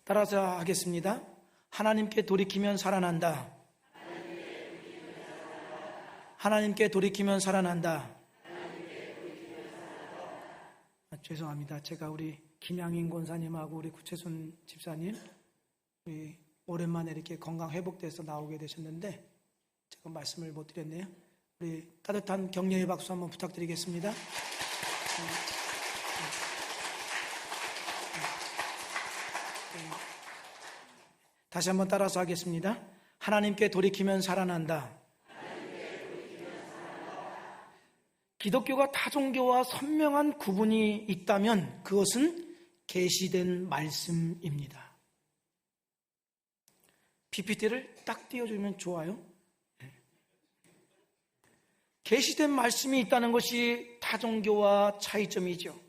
따라서 하겠습니다. 하나님께 돌이키면 살아난다. 하나님께 돌이키면 살아난다. 죄송합니다. 제가 우리 김양인 권사님하고 우리 구채순 집사님 우리 오랜만에 이렇게 건강 회복돼서 나오게 되셨는데 제가 말씀을 못 드렸네요. 우리 따뜻한 격려의 박수 한번 부탁드리겠습니다. 다시 한번 따라서 하겠습니다. 하나님께 돌이키면 살아난다. 기독교가 타종교와 선명한 구분이 있다면 그것은 계시된 말씀입니다. PPT를 딱 띄워주면 좋아요. 계시된 말씀이 있다는 것이 타종교와 차이점이죠.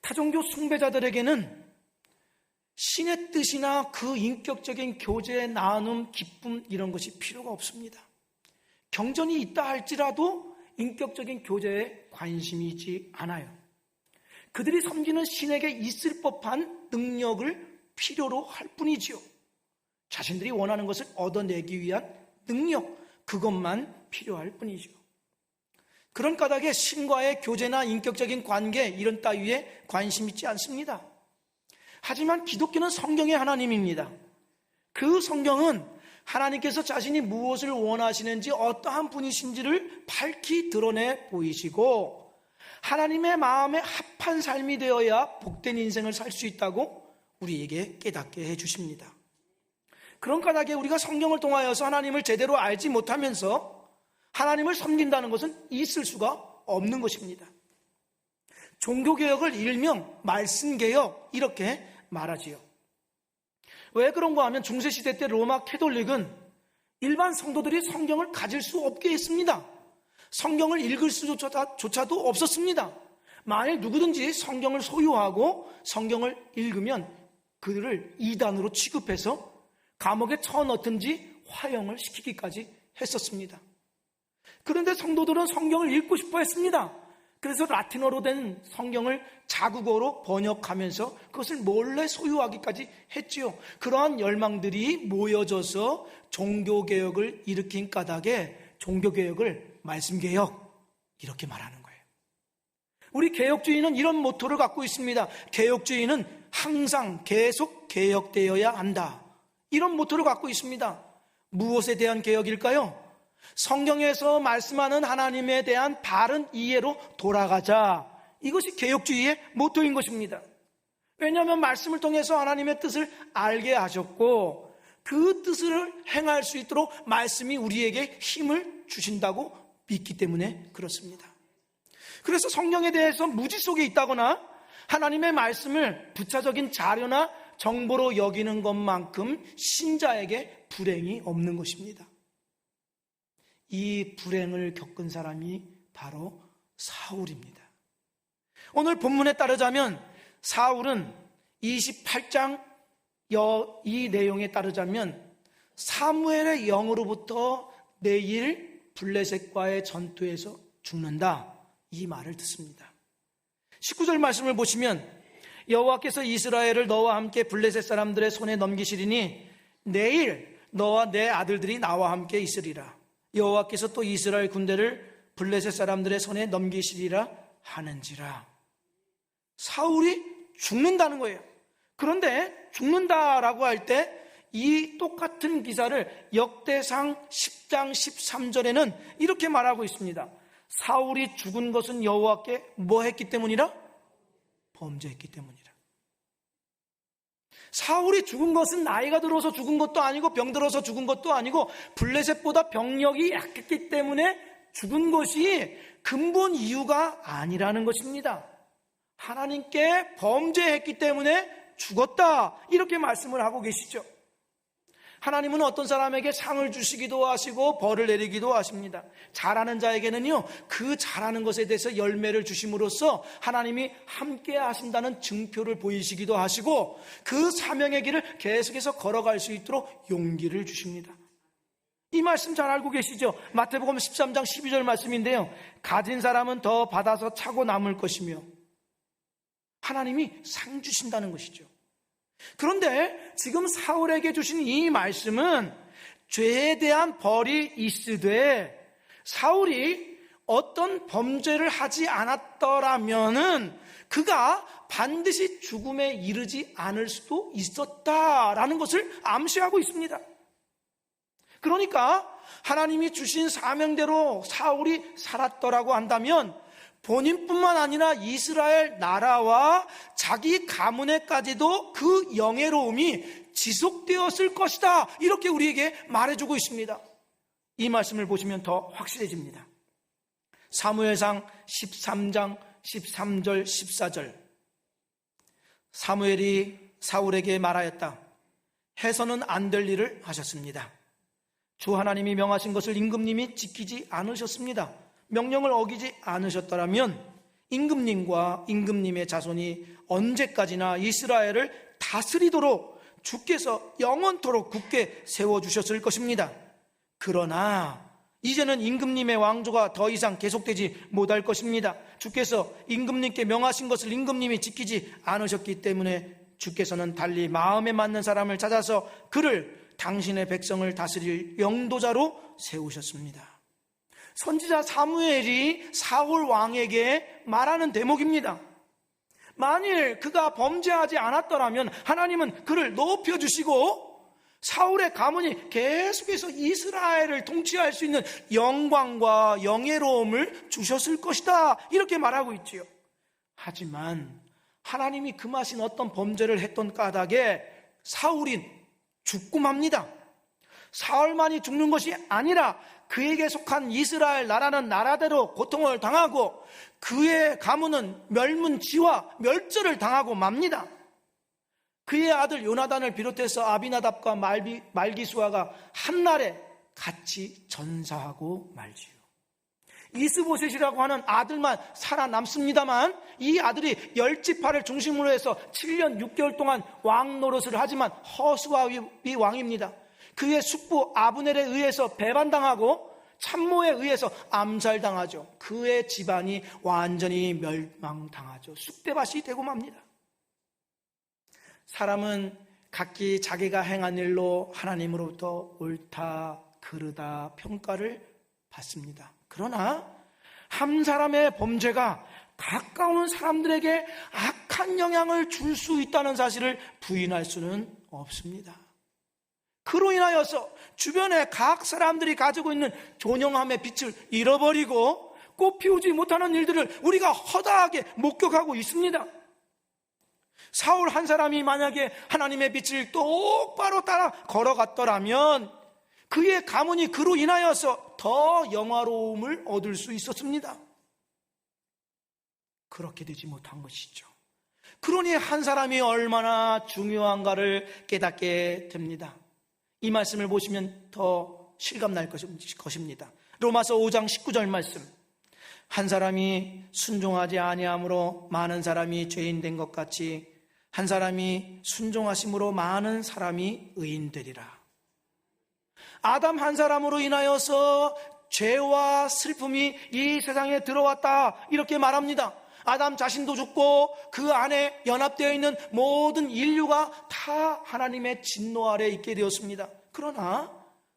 타종교 숭배자들에게는 신의 뜻이나 그 인격적인 교제, 나눔, 기쁨 이런 것이 필요가 없습니다. 경전이 있다 할지라도 인격적인 교제에 관심이 있지 않아요. 그들이 섬기는 신에게 있을 법한 능력을 필요로 할 뿐이지요. 자신들이 원하는 것을 얻어내기 위한 능력, 그것만 필요할 뿐이죠. 그런 까닭에 신과의 교제나 인격적인 관계 이런 따위에 관심 있지 않습니다. 하지만 기독교는 성경의 하나님입니다. 그 성경은 하나님께서 자신이 무엇을 원하시는지 어떠한 분이신지를 밝히 드러내 보이시고 하나님의 마음에 합한 삶이 되어야 복된 인생을 살 수 있다고 우리에게 깨닫게 해주십니다. 그런 까닭에 우리가 성경을 통하여서 하나님을 제대로 알지 못하면서 하나님을 섬긴다는 것은 있을 수가 없는 것입니다. 종교개혁을 일명 말씀개혁 이렇게 말하지요. 왜 그런가 하면 중세시대 때 로마 캐톨릭은 일반 성도들이 성경을 가질 수 없게 했습니다. 성경을 읽을 수조차도 없었습니다. 만일 누구든지 성경을 소유하고 성경을 읽으면 그들을 이단으로 취급해서 감옥에 쳐넣든지 화형을 시키기까지 했었습니다. 그런데 성도들은 성경을 읽고 싶어 했습니다. 그래서 라틴어로 된 성경을 자국어로 번역하면서 그것을 몰래 소유하기까지 했지요. 그러한 열망들이 모여져서 종교개혁을 일으킨 까닭에 종교개혁을 말씀개혁 이렇게 말하는 거예요. 우리 개혁주의는 이런 모토를 갖고 있습니다. 개혁주의는 항상 계속 개혁되어야 한다. 이런 모토를 갖고 있습니다. 무엇에 대한 개혁일까요? 성경에서 말씀하는 하나님에 대한 바른 이해로 돌아가자. 이것이 개혁주의의 모토인 것입니다. 왜냐하면 말씀을 통해서 하나님의 뜻을 알게 하셨고 그 뜻을 행할 수 있도록 말씀이 우리에게 힘을 주신다고 믿기 때문에 그렇습니다. 그래서 성경에 대해서 무지 속에 있다거나 하나님의 말씀을 부차적인 자료나 정보로 여기는 것만큼 신자에게 불행이 없는 것입니다. 이 불행을 겪은 사람이 바로 사울입니다. 오늘 본문에 따르자면 사울은 28장 이 내용에 따르자면 사무엘의 영으로부터 내일 블레셋과의 전투에서 죽는다 이 말을 듣습니다. 19절 말씀을 보시면 여호와께서 이스라엘을 너와 함께 블레셋 사람들의 손에 넘기시리니 내일 너와 내 아들들이 나와 함께 있으리라. 여호와께서 또 이스라엘 군대를 블레셋 사람들의 손에 넘기시리라 하는지라. 사울이 죽는다는 거예요. 그런데 죽는다라고 할 때 이 똑같은 기사를 역대상 10장 13절에는 이렇게 말하고 있습니다. 사울이 죽은 것은 여호와께 뭐 했기 때문이라? 범죄했기 때문이라. 사울이 죽은 것은 나이가 들어서 죽은 것도 아니고 병들어서 죽은 것도 아니고 블레셋보다 병력이 약했기 때문에 죽은 것이 근본 이유가 아니라는 것입니다. 하나님께 범죄했기 때문에 죽었다 이렇게 말씀을 하고 계시죠. 하나님은 어떤 사람에게 상을 주시기도 하시고 벌을 내리기도 하십니다. 잘하는 자에게는요 그 잘하는 것에 대해서 열매를 주심으로써 하나님이 함께 하신다는 증표를 보이시기도 하시고 그 사명의 길을 계속해서 걸어갈 수 있도록 용기를 주십니다. 이 말씀 잘 알고 계시죠? 마태복음 13장 12절 말씀인데요, 가진 사람은 더 받아서 차고 남을 것이며 하나님이 상 주신다는 것이죠. 그런데 지금 사울에게 주신 이 말씀은 죄에 대한 벌이 있으되 사울이 어떤 범죄를 하지 않았더라면은 그가 반드시 죽음에 이르지 않을 수도 있었다라는 것을 암시하고 있습니다. 그러니까 하나님이 주신 사명대로 사울이 살았더라고 한다면 본인뿐만 아니라 이스라엘 나라와 자기 가문에까지도 그 영예로움이 지속되었을 것이다, 이렇게 우리에게 말해주고 있습니다. 이 말씀을 보시면 더 확실해집니다. 사무엘상 13장 13절 14절, 사무엘이 사울에게 말하였다. 해서는 안 될 일을 하셨습니다. 주 하나님이 명하신 것을 임금님이 지키지 않으셨습니다. 명령을 어기지 않으셨더라면 임금님과 임금님의 자손이 언제까지나 이스라엘을 다스리도록 주께서 영원토록 굳게 세워주셨을 것입니다. 그러나 이제는 임금님의 왕조가 더 이상 계속되지 못할 것입니다. 주께서 임금님께 명하신 것을 임금님이 지키지 않으셨기 때문에 주께서는 달리 마음에 맞는 사람을 찾아서 그를 당신의 백성을 다스릴 영도자로 세우셨습니다. 선지자 사무엘이 사울 왕에게 말하는 대목입니다. 만일 그가 범죄하지 않았더라면 하나님은 그를 높여주시고 사울의 가문이 계속해서 이스라엘을 통치할 수 있는 영광과 영예로움을 주셨을 것이다, 이렇게 말하고 있지요. 하지만 하나님이 금하신 어떤 범죄를 했던 까닭에 사울이 죽고 맙니다. 사울만이 죽는 것이 아니라 그에게 속한 이스라엘 나라는 나라대로 고통을 당하고 그의 가문은 멸문지와 멸절을 당하고 맙니다. 그의 아들 요나단을 비롯해서 아비나답과 말기수아가 한날에 같이 전사하고 말지요. 이스보셋이라고 하는 아들만 살아남습니다만 이 아들이 10지파를 중심으로 해서 7년 6개월 동안 왕 노릇을 하지만 허수아비 왕입니다. 그의 숙부 아브넬에 의해서 배반당하고 참모에 의해서 암살당하죠. 그의 집안이 완전히 멸망당하죠. 쑥대밭이 되고 맙니다. 사람은 각기 자기가 행한 일로 하나님으로부터 옳다 그르다 평가를 받습니다. 그러나 한 사람의 범죄가 가까운 사람들에게 악한 영향을 줄 수 있다는 사실을 부인할 수는 없습니다. 그로 인하여서 주변의 각 사람들이 가지고 있는 존영함의 빛을 잃어버리고 꽃 피우지 못하는 일들을 우리가 허다하게 목격하고 있습니다. 사울 한 사람이 만약에 하나님의 빛을 똑바로 따라 걸어갔더라면 그의 가문이 그로 인하여서 더 영화로움을 얻을 수 있었습니다. 그렇게 되지 못한 것이죠. 그러니 한 사람이 얼마나 중요한가를 깨닫게 됩니다. 이 말씀을 보시면 더 실감날 것입니다. 로마서 5장 19절 말씀. 한 사람이 순종하지 아니함으로 많은 사람이 죄인 된 것 같이 한 사람이 순종하심으로 많은 사람이 의인 되리라. 아담 한 사람으로 인하여서 죄와 슬픔이 이 세상에 들어왔다, 이렇게 말합니다. 아담 자신도 죽고 그 안에 연합되어 있는 모든 인류가 다 하나님의 진노 아래 있게 되었습니다. 그러나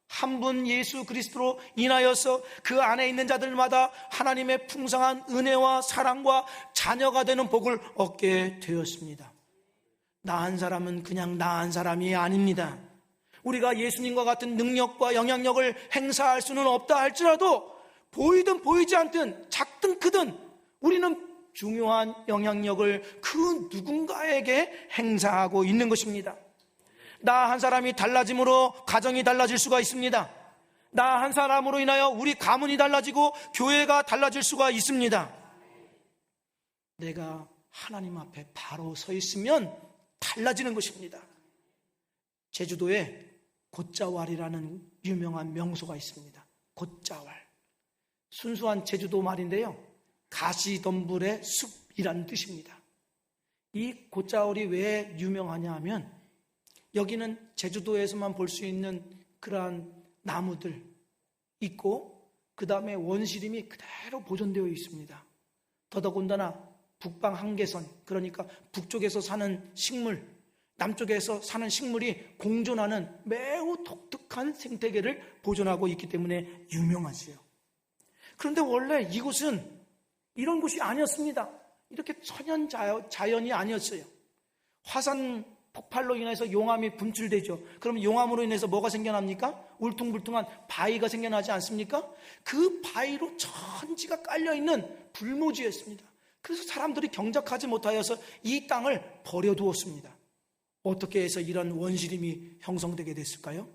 한 분 예수 그리스도로 인하여서 그 안에 있는 자들마다 하나님의 풍성한 은혜와 사랑과 자녀가 되는 복을 얻게 되었습니다. 나은 사람은 그냥 나은 사람이 아닙니다. 우리가 예수님과 같은 능력과 영향력을 행사할 수는 없다 할지라도 보이든 보이지 않든 작든 크든 우리는 중요한 영향력을 그 누군가에게 행사하고 있는 것입니다. 나 한 사람이 달라짐으로 가정이 달라질 수가 있습니다. 나 한 사람으로 인하여 우리 가문이 달라지고 교회가 달라질 수가 있습니다. 내가 하나님 앞에 바로 서 있으면 달라지는 것입니다. 제주도에 곶자왈이라는 유명한 명소가 있습니다. 곶자왈. 순수한 제주도 말인데요, 가시덤불의 숲이라는 뜻입니다. 이 곶자왈이 왜 유명하냐 하면 여기는 제주도에서만 볼 수 있는 그러한 나무들 있고 그 다음에 원시림이 그대로 보존되어 있습니다. 더더군다나 북방 한계선, 그러니까 북쪽에서 사는 식물, 남쪽에서 사는 식물이 공존하는 매우 독특한 생태계를 보존하고 있기 때문에 유명하지요. 그런데 원래 이곳은 이런 곳이 아니었습니다. 이렇게 천연 자연이 아니었어요. 화산 폭발로 인해서 용암이 분출되죠. 그럼 용암으로 인해서 뭐가 생겨납니까? 울퉁불퉁한 바위가 생겨나지 않습니까? 그 바위로 천지가 깔려있는 불모지였습니다. 그래서 사람들이 경작하지 못하여서 이 땅을 버려두었습니다. 어떻게 해서 이런 원시림이 형성되게 됐을까요?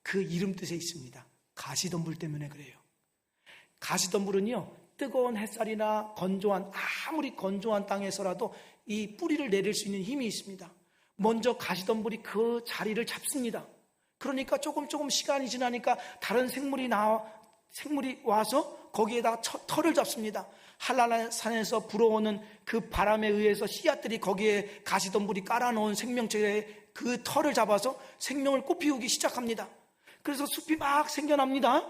그 이름 뜻에 있습니다. 가시덤불 때문에 그래요. 가시덤불은요, 뜨거운 햇살이나 아무리 건조한 땅에서라도 이 뿌리를 내릴 수 있는 힘이 있습니다. 먼저 가시덤불이 그 자리를 잡습니다. 그러니까 조금 시간이 지나니까 다른 생물이 와서 거기에다가 털을 잡습니다. 한라산에서 불어오는 그 바람에 의해서 씨앗들이 거기에 가시덤불이 깔아놓은 생명체의 그 털을 잡아서 생명을 꽃피우기 시작합니다. 그래서 숲이 막 생겨납니다.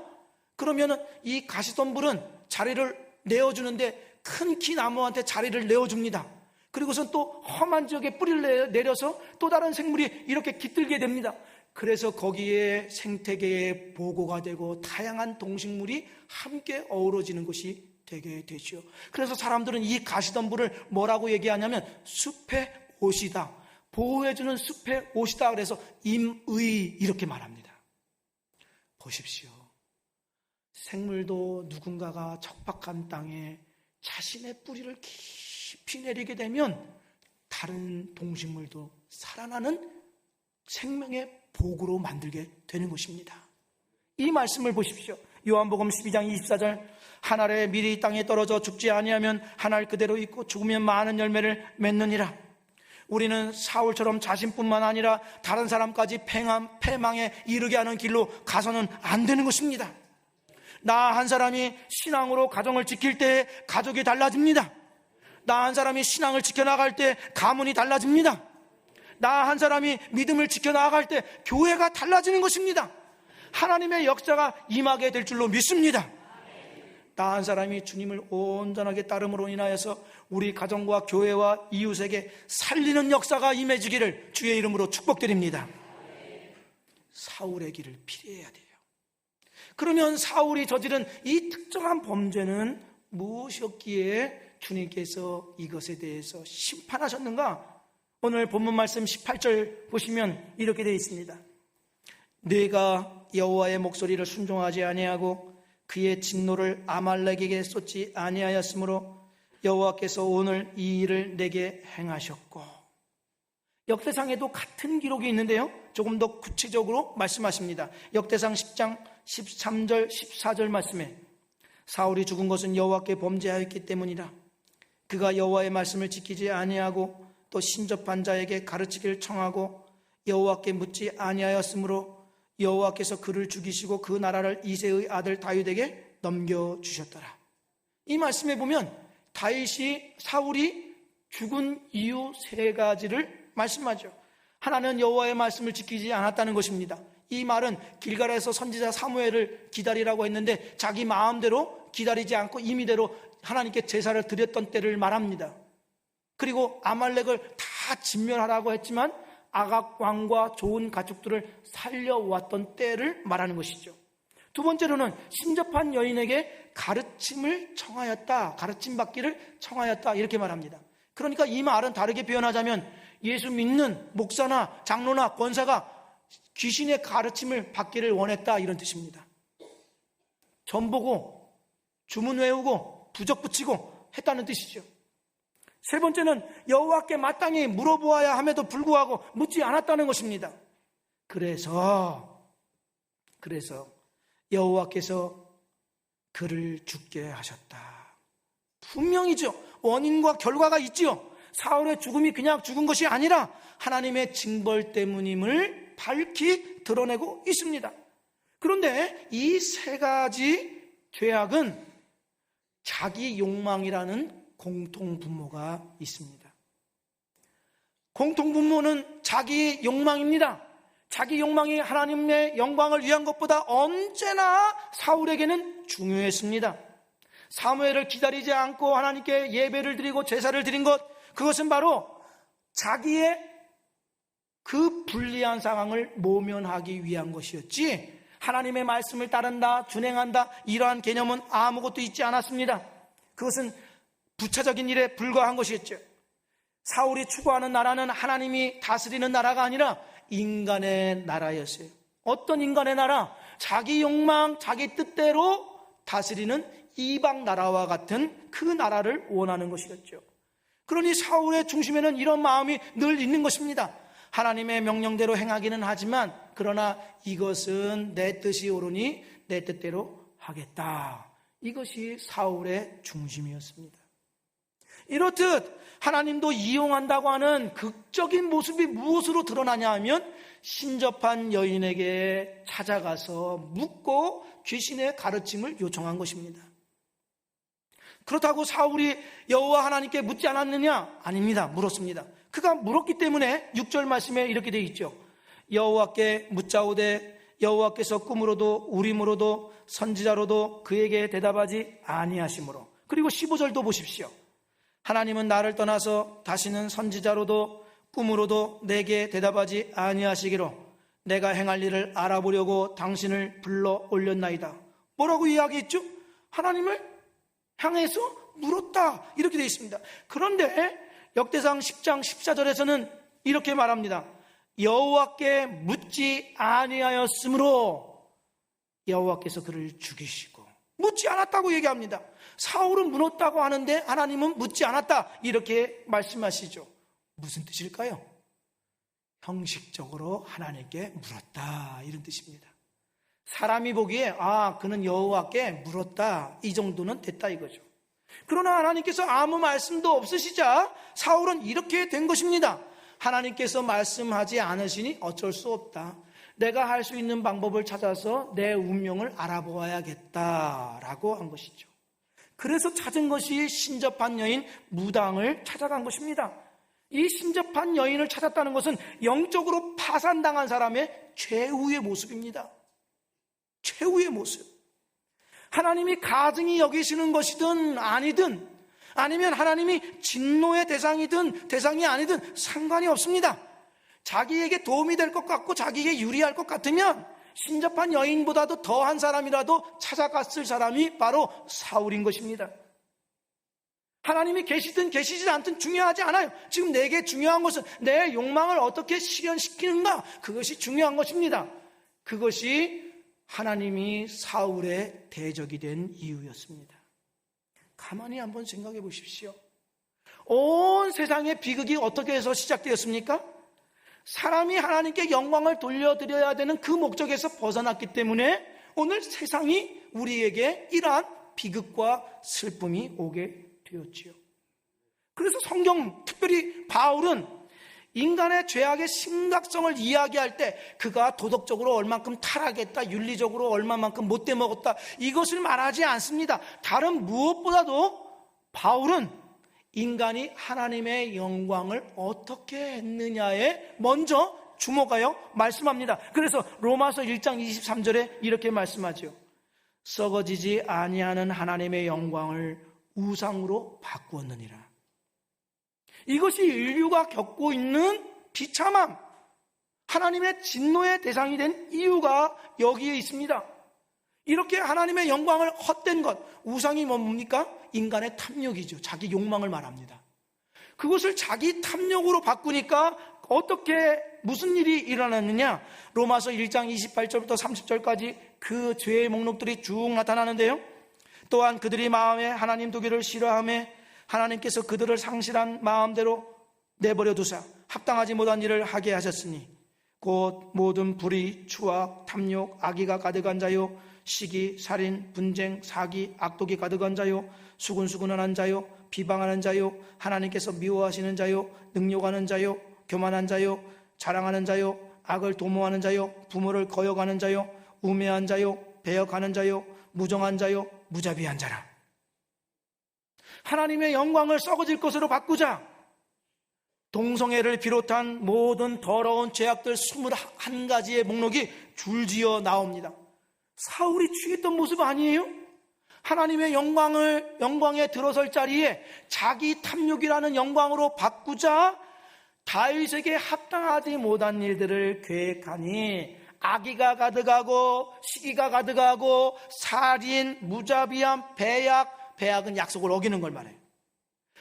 그러면 이 가시덤불은 자리를 내어주는데 큰 키 나무한테 자리를 내어줍니다. 그리고선 또 험한 지역에 뿌리를 내려서 또 다른 생물이 이렇게 깃들게 됩니다. 그래서 거기에 생태계의 보고가 되고 다양한 동식물이 함께 어우러지는 것이 되게 되죠. 그래서 사람들은 이 가시덤불을 뭐라고 얘기하냐면 숲의 옷이다, 보호해주는 숲의 옷이다. 그래서 임의 이렇게 말합니다. 보십시오. 생물도 누군가가 척박한 땅에 자신의 뿌리를 깊이 내리게 되면 다른 동식물도 살아나는 생명의 복으로 만들게 되는 것입니다. 이 말씀을 보십시오. 요한복음 12장 24절, 한 알에 밀이 땅에 떨어져 죽지 아니하면 한 알 그대로 있고 죽으면 많은 열매를 맺느니라. 우리는 사울처럼 자신뿐만 아니라 다른 사람까지 패망에 이르게 하는 길로 가서는 안 되는 것입니다. 나 한 사람이 신앙으로 가정을 지킬 때 가족이 달라집니다. 나 한 사람이 신앙을 지켜나갈 때 가문이 달라집니다. 나 한 사람이 믿음을 지켜나갈 때 교회가 달라지는 것입니다. 하나님의 역사가 임하게 될 줄로 믿습니다. 나 한 사람이 주님을 온전하게 따름으로 인하여서 우리 가정과 교회와 이웃에게 살리는 역사가 임해지기를 주의 이름으로 축복드립니다. 사울의 길을 피해야 돼요. 그러면 사울이 저지른 이 특정한 범죄는 무엇이었기에 주님께서 이것에 대해서 심판하셨는가? 오늘 본문 말씀 18절 보시면 이렇게 되어 있습니다. 네가 여호와의 목소리를 순종하지 아니하고 그의 진노를 아말렉에게 쏟지 아니하였으므로 여호와께서 오늘 이 일을 내게 행하셨고. 역대상에도 같은 기록이 있는데요, 조금 더 구체적으로 말씀하십니다. 역대상 10장 13절 14절 말씀에 사울이 죽은 것은 여호와께 범죄하였기 때문이라. 그가 여호와의 말씀을 지키지 아니하고 또 신접한 자에게 가르치기를 청하고 여호와께 묻지 아니하였으므로 여호와께서 그를 죽이시고 그 나라를 이새의 아들 다윗에게 넘겨주셨더라. 이 말씀에 보면 사울이 죽은 이유 세 가지를 말씀하죠. 하나는 여호와의 말씀을 지키지 않았다는 것입니다. 이 말은 길갈에서 선지자 사무엘을 기다리라고 했는데 자기 마음대로 기다리지 않고 임의대로 하나님께 제사를 드렸던 때를 말합니다. 그리고 아말렉을 다 진멸하라고 했지만 아각 왕과 좋은 가축들을 살려왔던 때를 말하는 것이죠. 두 번째로는 신접한 여인에게 가르침을 청하였다, 가르침 받기를 청하였다, 이렇게 말합니다. 그러니까 이 말은 다르게 표현하자면 예수 믿는 목사나 장로나 권사가 귀신의 가르침을 받기를 원했다, 이런 뜻입니다. 점 보고 주문 외우고 부적 붙이고 했다는 뜻이죠. 세 번째는 여호와께 마땅히 물어보아야 함에도 불구하고 묻지 않았다는 것입니다. 그래서 여호와께서 그를 죽게 하셨다. 분명히죠. 원인과 결과가 있지요. 사울의 죽음이 그냥 죽은 것이 아니라 하나님의 징벌 때문임을 밝히 드러내고 있습니다. 그런데 이 세 가지 죄악은 자기 욕망이라는 공통분모가 있습니다. 공통분모는 자기 욕망입니다. 자기 욕망이 하나님의 영광을 위한 것보다 언제나 사울에게는 중요했습니다. 사무엘을 기다리지 않고 하나님께 예배를 드리고 제사를 드린 것, 그것은 바로 자기의 그 불리한 상황을 모면하기 위한 것이었지, 하나님의 말씀을 따른다, 준행한다, 이러한 개념은 아무것도 있지 않았습니다. 그것은 부차적인 일에 불과한 것이었죠. 사울이 추구하는 나라는 하나님이 다스리는 나라가 아니라 인간의 나라였어요. 어떤 인간의 나라? 자기 욕망, 자기 뜻대로 다스리는 이방 나라와 같은 그 나라를 원하는 것이었죠. 그러니 사울의 중심에는 이런 마음이 늘 있는 것입니다. 하나님의 명령대로 행하기는 하지만 그러나 이것은 내 뜻이 옳으니 내 뜻대로 하겠다. 이것이 사울의 중심이었습니다. 이렇듯 하나님도 이용한다고 하는 극적인 모습이 무엇으로 드러나냐 하면 신접한 여인에게 찾아가서 묻고 귀신의 가르침을 요청한 것입니다. 그렇다고 사울이 여호와 하나님께 묻지 않았느냐? 아닙니다. 물었습니다. 그가 물었기 때문에 6절 말씀에 이렇게 되어 있죠. 여호와께 묻자오되 여호와께서 꿈으로도 우림으로도 선지자로도 그에게 대답하지 아니하시므로. 그리고 15절도 보십시오. 하나님은 나를 떠나서 다시는 선지자로도 꿈으로도 내게 대답하지 아니하시기로 내가 행할 일을 알아보려고 당신을 불러 올렸나이다. 뭐라고 이야기했죠? 하나님을 향해서 물었다, 이렇게 되어 있습니다. 그런데 역대상 10장 14절에서는 이렇게 말합니다. 여호와께 묻지 아니하였으므로 여호와께서 그를 죽이시고. 묻지 않았다고 얘기합니다. 사울은 물었다고 하는데 하나님은 묻지 않았다, 이렇게 말씀하시죠. 무슨 뜻일까요? 형식적으로 하나님께 물었다, 이런 뜻입니다. 사람이 보기에 그는 여호와께 물었다, 이 정도는 됐다 이거죠. 그러나 하나님께서 아무 말씀도 없으시자 사울은 이렇게 된 것입니다. 하나님께서 말씀하지 않으시니 어쩔 수 없다. 내가 할 수 있는 방법을 찾아서 내 운명을 알아보아야겠다라고 한 것이죠. 그래서 찾은 것이 신접한 여인 무당을 찾아간 것입니다. 이 신접한 여인을 찾았다는 것은 영적으로 파산당한 사람의 최후의 모습입니다. 최후의 모습. 하나님이 가증히 여기시는 것이든 아니든, 아니면 하나님이 진노의 대상이든 대상이 아니든 상관이 없습니다. 자기에게 도움이 될 것 같고 자기에게 유리할 것 같으면 신접한 여인보다도 더한 사람이라도 찾아갔을 사람이 바로 사울인 것입니다. 하나님이 계시든 계시지 않든 중요하지 않아요. 지금 내게 중요한 것은 내 욕망을 어떻게 실현시키는가, 그것이 중요한 것입니다. 그것이 하나님이 사울의 대적이 된 이유였습니다. 가만히 한번 생각해 보십시오. 온 세상의 비극이 어떻게 해서 시작되었습니까? 사람이 하나님께 영광을 돌려드려야 되는 그 목적에서 벗어났기 때문에 오늘 세상이 우리에게 이러한 비극과 슬픔이 오게 되었지요. 그래서 성경, 특별히 바울은 인간의 죄악의 심각성을 이야기할 때 그가 도덕적으로 얼만큼 타락했다, 윤리적으로 얼마만큼 못돼 먹었다, 이것을 말하지 않습니다. 다른 무엇보다도 바울은 인간이 하나님의 영광을 어떻게 했느냐에 먼저 주목하여 말씀합니다. 그래서 로마서 1장 23절에 이렇게 말씀하죠. 썩어지지 아니하는 하나님의 영광을 우상으로 바꾸었느니라. 이것이 인류가 겪고 있는 비참함, 하나님의 진노의 대상이 된 이유가 여기에 있습니다. 이렇게 하나님의 영광을 헛된 것, 우상이 뭡니까? 인간의 탐욕이죠. 자기 욕망을 말합니다. 그것을 자기 탐욕으로 바꾸니까 어떻게, 무슨 일이 일어났느냐? 로마서 1장 28절부터 30절까지 그 죄의 목록들이 쭉 나타나는데요. 또한 그들이 마음에 하나님 두기를 싫어하며 하나님께서 그들을 상실한 마음대로 내버려 두사 합당하지 못한 일을 하게 하셨으니 곧 모든 불의, 추악, 탐욕, 악의가 가득한 자요, 시기, 살인, 분쟁, 사기, 악독이 가득한 자요, 수군수군한 자요, 비방하는 자요, 하나님께서 미워하시는 자요, 능욕하는 자요, 교만한 자요, 자랑하는 자요, 악을 도모하는 자요, 부모를 거역하는 자요, 우매한 자요, 배역하는 자요, 무정한 자요, 무자비한 자라. 하나님의 영광을 썩어질 것으로 바꾸자 동성애를 비롯한 모든 더러운 죄악들 21가지의 목록이 줄지어 나옵니다. 사울이 취했던 모습 아니에요? 하나님의 영광에 들어설 자리에 자기 탐욕이라는 영광으로 바꾸자 다윗에게 합당하지 못한 일들을 계획하니 악의가 가득하고 시기가 가득하고 살인, 무자비함, 배약은 약속을 어기는 걸 말해요.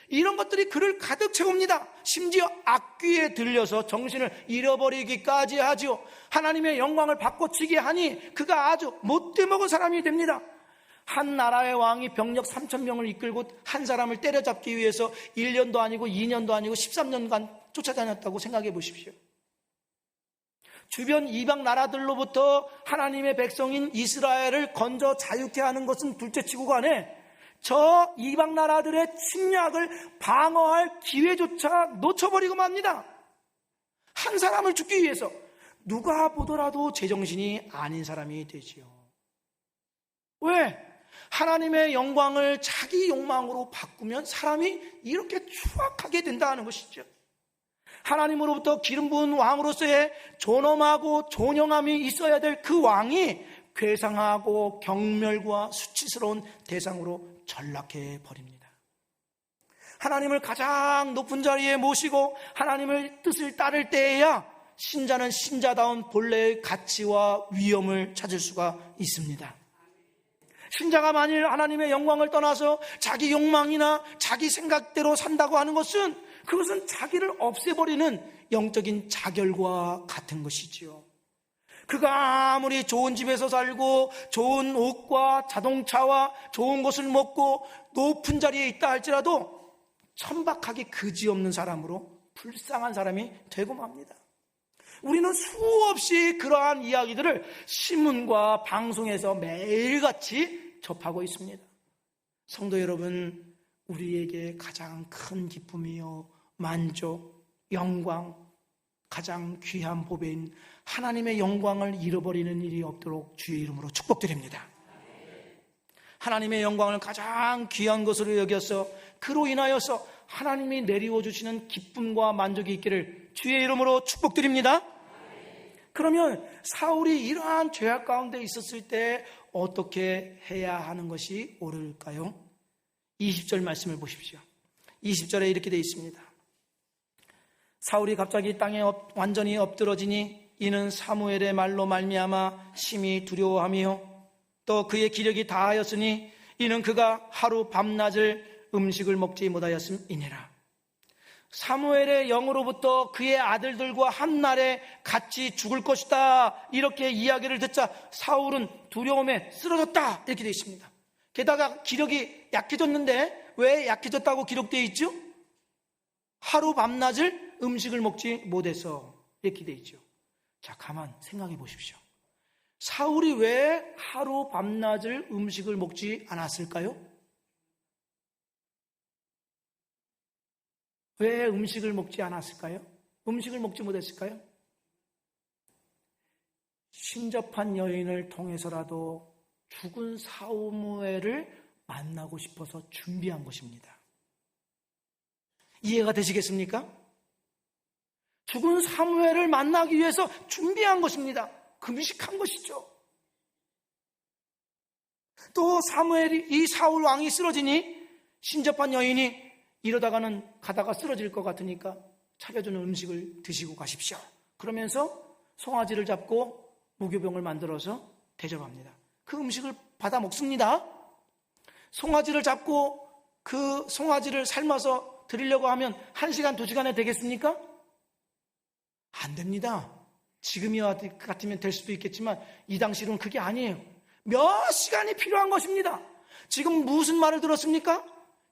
이런 것들이 그를 가득 채웁니다. 심지어 악귀에 들려서 정신을 잃어버리기까지 하죠. 하나님의 영광을 바꿔치게 하니 그가 아주 못돼 먹은 사람이 됩니다. 한 나라의 왕이 병력 3,000명을 이끌고 한 사람을 때려잡기 위해서 1년도 아니고 2년도 아니고 13년간 쫓아다녔다고 생각해 보십시오. 주변 이방 나라들로부터 하나님의 백성인 이스라엘을 건져 자유케 하는 것은 둘째치고 간에 저 이방 나라들의 침략을 방어할 기회조차 놓쳐버리고 맙니다. 한 사람을 죽기 위해서 누가 보더라도 제정신이 아닌 사람이 되지요. 왜? 하나님의 영광을 자기 욕망으로 바꾸면 사람이 이렇게 추악하게 된다는 것이죠. 하나님으로부터 기름 부은 왕으로서의 존엄하고 존영함이 있어야 될 그 왕이 괴상하고 경멸과 수치스러운 대상으로 전락해 버립니다. 하나님을 가장 높은 자리에 모시고 하나님의 뜻을 따를 때에야 신자는 신자다운 본래의 가치와 위엄을 찾을 수가 있습니다. 신자가 만일 하나님의 영광을 떠나서 자기 욕망이나 자기 생각대로 산다고 하는 것은 그것은 자기를 없애버리는 영적인 자결과 같은 것이지요. 그가 아무리 좋은 집에서 살고 좋은 옷과 자동차와 좋은 것을 먹고 높은 자리에 있다 할지라도 천박하게 그지없는 사람으로 불쌍한 사람이 되고 맙니다. 우리는 수없이 그러한 이야기들을 신문과 방송에서 매일같이 접하고 있습니다. 성도 여러분, 우리에게 가장 큰 기쁨이요 만족, 영광, 가장 귀한 보배인 하나님의 영광을 잃어버리는 일이 없도록 주의 이름으로 축복드립니다. 하나님의 영광을 가장 귀한 것으로 여겨서 그로 인하여서 하나님이 내리워 주시는 기쁨과 만족이 있기를 주의 이름으로 축복드립니다. 그러면 사울이 이러한 죄악 가운데 있었을 때 어떻게 해야 하는 것이 옳을까요? 20절 말씀을 보십시오. 20절에 이렇게 되어 있습니다. 사울이 갑자기 땅에 완전히 엎드러지니 이는 사무엘의 말로 말미암아 심히 두려워하며 또 그의 기력이 다하였으니 이는 그가 하루 밤낮을 음식을 먹지 못하였음이니라. 사무엘의 영으로부터 그의 아들들과 한날에 같이 죽을 것이다 이렇게 이야기를 듣자 사울은 두려움에 쓰러졌다 이렇게 되어 있습니다. 게다가 기력이 약해졌는데 왜 약해졌다고 기록되어 있죠? 하루 밤낮을 음식을 먹지 못해서 이렇게 되어 있죠. 자, 가만 생각해 보십시오. 사울이 왜 하루 밤낮을 음식을 먹지 않았을까요? 왜 음식을 먹지 않았을까요? 음식을 먹지 못했을까요? 신접한 여인을 통해서라도 죽은 사무엘을 만나고 싶어서 준비한 것입니다. 이해가 되시겠습니까? 죽은 사무엘을 만나기 위해서 준비한 것입니다. 금식한 것이죠. 또 이 사울 왕이 쓰러지니 신접한 여인이 이러다가는 가다가 쓰러질 것 같으니까 차려주는 음식을 드시고 가십시오. 그러면서 송아지를 잡고 무교병을 만들어서 대접합니다. 그 음식을 받아 먹습니다. 송아지를 잡고 그 송아지를 삶아서 드리려고 하면 1시간, 2시간에 되겠습니까? 안 됩니다. 지금이와 같으면 될 수도 있겠지만 이 당시로는 그게 아니에요. 몇 시간이 필요한 것입니다. 지금 무슨 말을 들었습니까?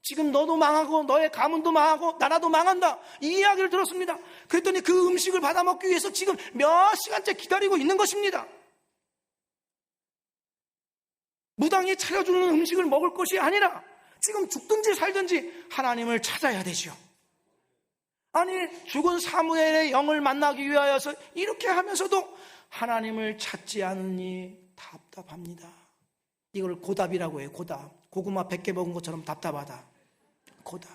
지금 너도 망하고 너의 가문도 망하고 나라도 망한다 이 이야기를 들었습니다. 그랬더니 그 음식을 받아 먹기 위해서 지금 몇 시간째 기다리고 있는 것입니다. 무당이 차려주는 음식을 먹을 것이 아니라 지금 죽든지 살든지 하나님을 찾아야 되죠. 아니, 죽은 사무엘의 영을 만나기 위하여서 이렇게 하면서도 하나님을 찾지 않으니 답답합니다. 이걸 고답이라고 해요. 고답. 고구마 100개 먹은 것처럼 답답하다. 고답.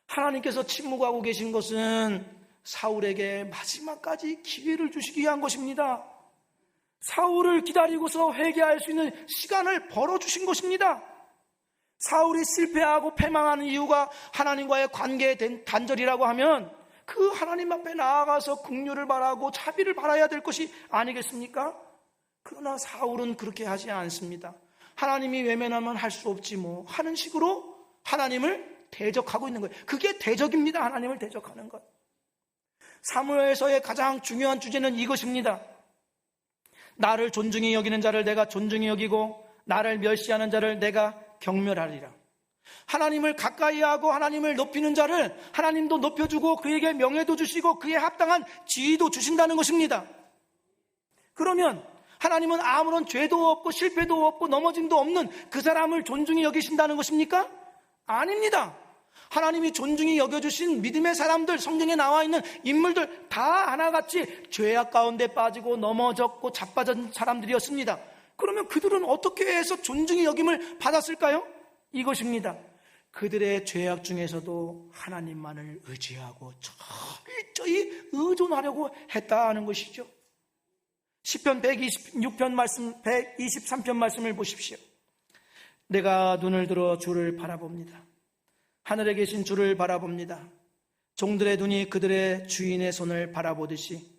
하나님께서 침묵하고 계신 것은 사울에게 마지막까지 기회를 주시기 위한 것입니다. 사울을 기다리고서 회개할 수 있는 시간을 벌어주신 것입니다. 사울이 실패하고 패망하는 이유가 하나님과의 관계의 단절이라고 하면 그 하나님 앞에 나아가서 긍휼을 바라고 자비를 바라야 될 것이 아니겠습니까? 그러나 사울은 그렇게 하지 않습니다. 하나님이 외면하면 할 수 없지 뭐 하는 식으로 하나님을 대적하고 있는 거예요. 그게 대적입니다. 하나님을 대적하는 것. 사무엘서의 가장 중요한 주제는 이것입니다. 나를 존중히 여기는 자를 내가 존중히 여기고 나를 멸시하는 자를 내가 경멸하리라. 하나님을 가까이 하고 하나님을 높이는 자를 하나님도 높여주고 그에게 명예도 주시고 그에 합당한 지위도 주신다는 것입니다. 그러면 하나님은 아무런 죄도 없고 실패도 없고 넘어짐도 없는 그 사람을 존중히 여기신다는 것입니까? 아닙니다. 하나님이 존중히 여겨주신 믿음의 사람들, 성경에 나와 있는 인물들 다 하나같이 죄악 가운데 빠지고 넘어졌고 자빠진 사람들이었습니다. 그러면 그들은 어떻게 해서 존중히 여김을 받았을까요? 이것입니다. 그들의 죄악 중에서도 하나님만을 의지하고 철저히 의존하려고 했다는 것이죠. 시편 126편 말씀, 123편 말씀을 보십시오. 내가 눈을 들어 주를 바라봅니다. 하늘에 계신 주를 바라봅니다. 종들의 눈이 그들의 주인의 손을 바라보듯이,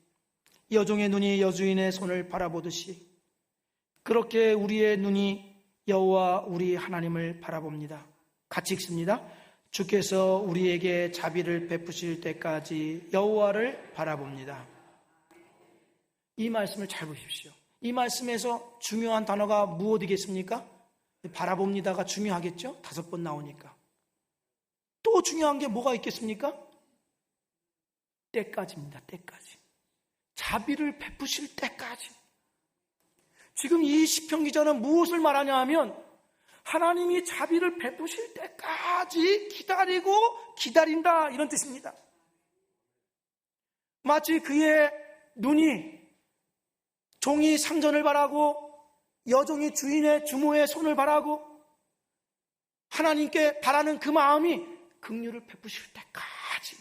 여종의 눈이 여주인의 손을 바라보듯이, 그렇게 우리의 눈이 여호와 우리 하나님을 바라봅니다. 같이 읽습니다. 주께서 우리에게 자비를 베푸실 때까지 여호와를 바라봅니다. 이 말씀을 잘 보십시오. 이 말씀에서 중요한 단어가 무엇이겠습니까? 바라봅니다가 중요하겠죠? 5번 나오니까. 또 중요한 게 뭐가 있겠습니까? 때까지입니다. 때까지. 자비를 베푸실 때까지. 지금 이 시편 기자는 무엇을 말하냐 하면 하나님이 자비를 베푸실 때까지 기다리고 기다린다, 이런 뜻입니다. 마치 그의 눈이 종이 상전을 바라고 여종이 주인의 주모의 손을 바라고 하나님께 바라는 그 마음이 긍휼을 베푸실 때까지.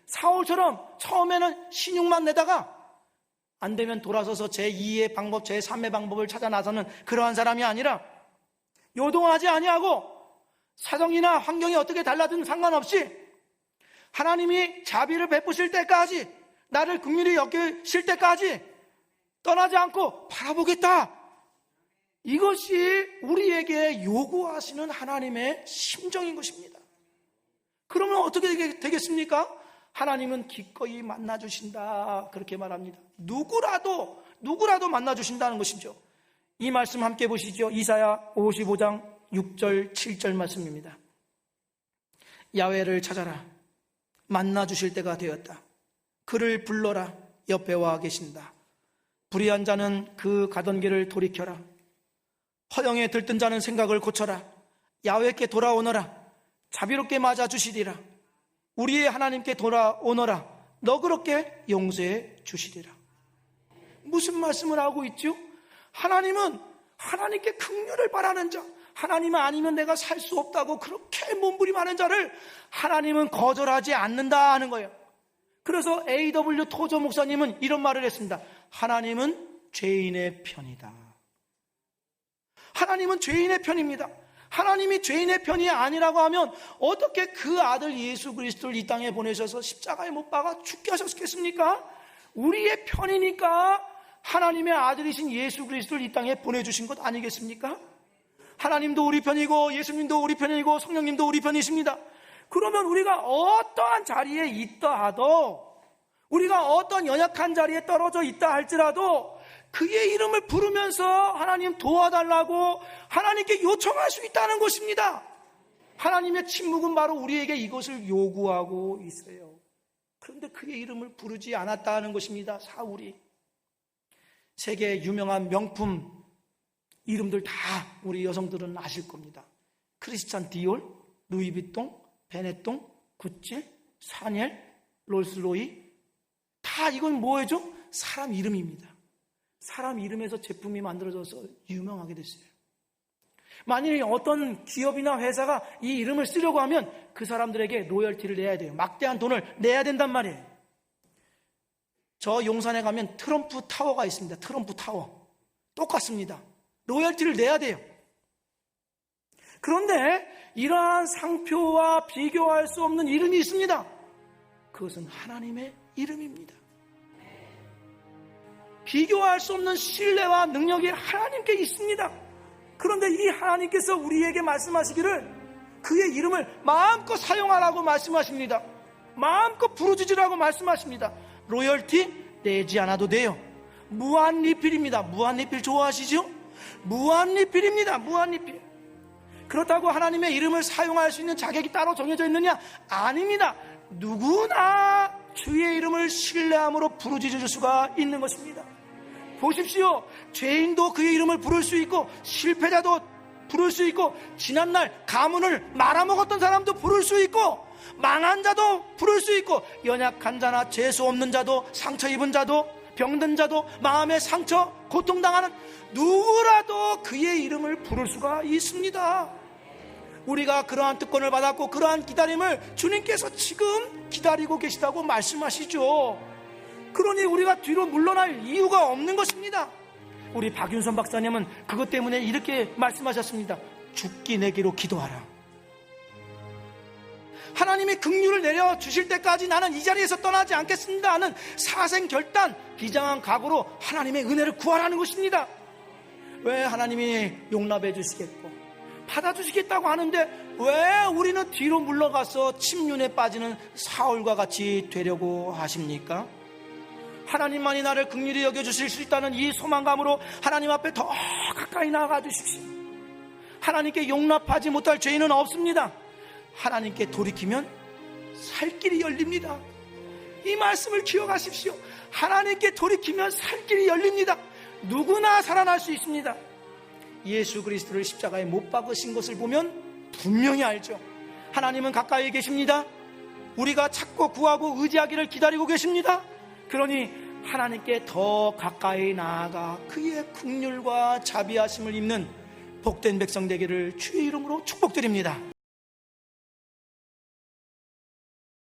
사울처럼 처음에는 신용만 내다가 안 되면 돌아서서 제2의 방법, 제3의 방법을 찾아 나서는 그러한 사람이 아니라 요동하지 아니하고 사정이나 환경이 어떻게 달라든 상관없이 하나님이 자비를 베푸실 때까지, 나를 긍휼히 여기실 때까지 떠나지 않고 바라보겠다. 이것이 우리에게 요구하시는 하나님의 심정인 것입니다. 그러면 어떻게 되겠습니까? 하나님은 기꺼이 만나주신다, 그렇게 말합니다. 누구라도 만나주신다는 것이죠. 이 말씀 함께 보시죠. 이사야 55장 6절 7절 말씀입니다. 야훼를 찾아라. 만나주실 때가 되었다. 그를 불러라. 옆에 와 계신다. 불의한 자는 그 가던 길을 돌이켜라. 허영에 들뜬 자는 생각을 고쳐라. 야훼께 돌아오너라. 자비롭게 맞아주시리라. 우리의 하나님께 돌아오너라. 너그럽게 용서해 주시리라. 무슨 말씀을 하고 있죠? 하나님은 하나님께 긍휼을 바라는 자, 하나님 아니면 내가 살 수 없다고 그렇게 몸부림하는 자를 하나님은 거절하지 않는다 하는 거예요. 그래서 A.W. 토저 목사님은 이런 말을 했습니다. 하나님은 죄인의 편이다. 하나님은 죄인의 편입니다. 하나님이 죄인의 편이 아니라고 하면 어떻게 그 아들 예수 그리스도를 이 땅에 보내셔서 십자가에 못 박아 죽게 하셨겠습니까? 우리의 편이니까 하나님의 아들이신 예수 그리스도를 이 땅에 보내주신 것 아니겠습니까? 하나님도 우리 편이고 예수님도 우리 편이고 성령님도 우리 편이십니다. 그러면 우리가 어떠한 자리에 있다 하도, 우리가 어떤 연약한 자리에 떨어져 있다 할지라도 그의 이름을 부르면서 하나님 도와달라고 하나님께 요청할 수 있다는 것입니다. 하나님의 침묵은 바로 우리에게 이것을 요구하고 있어요. 그런데 그의 이름을 부르지 않았다는 것입니다. 사울이. 세계 유명한 명품 이름들 다 우리 여성들은 아실 겁니다. 크리스찬 디올, 루이비통, 베네통, 구찌, 샤넬, 롤스로이, 다 이건 뭐예요? 사람 이름입니다. 사람 이름에서 제품이 만들어져서 유명하게 됐어요. 만일 어떤 기업이나 회사가 이 이름을 쓰려고 하면 그 사람들에게 로열티를 내야 돼요. 막대한 돈을 내야 된단 말이에요. 저 용산에 가면 트럼프 타워가 있습니다. 트럼프 타워. 똑같습니다. 로열티를 내야 돼요. 그런데 이러한 상표와 비교할 수 없는 이름이 있습니다. 그것은 하나님의 이름입니다. 비교할 수 없는 신뢰와 능력이 하나님께 있습니다. 그런데 이 하나님께서 우리에게 말씀하시기를 그의 이름을 마음껏 사용하라고 말씀하십니다. 마음껏 부르짖으라고 말씀하십니다. 로열티 내지 않아도 돼요. 무한리필입니다. 무한리필 좋아하시죠? 무한리필입니다. 무한리필. 그렇다고 하나님의 이름을 사용할 수 있는 자격이 따로 정해져 있느냐? 아닙니다. 누구나 주의 이름을 신뢰함으로 부르짖을 수가 있는 것입니다. 보십시오. 죄인도 그의 이름을 부를 수 있고, 실패자도 부를 수 있고, 지난날 가문을 말아먹었던 사람도 부를 수 있고, 망한 자도 부를 수 있고, 연약한 자나 재수 없는 자도, 상처 입은 자도, 병든 자도, 마음의 상처, 고통당하는 누구라도 그의 이름을 부를 수가 있습니다. 우리가 그러한 특권을 받았고 그러한 기다림을 주님께서 지금 기다리고 계시다고 말씀하시죠. 그러니 우리가 뒤로 물러날 이유가 없는 것입니다. 우리 박윤선 박사님은 그것 때문에 이렇게 말씀하셨습니다. 죽기 내기로 기도하라. 하나님이 긍휼을 내려주실 때까지 나는 이 자리에서 떠나지 않겠습니다 하는 사생결단, 비장한 각오로 하나님의 은혜를 구하라는 것입니다. 왜 하나님이 용납해 주시겠고 받아주시겠다고 하는데 왜 우리는 뒤로 물러가서 침륜에 빠지는 사울과 같이 되려고 하십니까? 하나님만이 나를 긍휼히 여겨주실 수 있다는 이 소망감으로 하나님 앞에 더 가까이 나아가 주십시오. 하나님께 용납하지 못할 죄인은 없습니다. 하나님께 돌이키면 살 길이 열립니다. 이 말씀을 기억하십시오. 하나님께 돌이키면 살 길이 열립니다. 누구나 살아날 수 있습니다. 예수 그리스도를 십자가에 못 박으신 것을 보면 분명히 알죠. 하나님은 가까이 계십니다. 우리가 찾고 구하고 의지하기를 기다리고 계십니다. 그러니 하나님께 더 가까이 나아가 그의 긍휼과 자비하심을 입는 복된 백성 되기를 주의 이름으로 축복드립니다.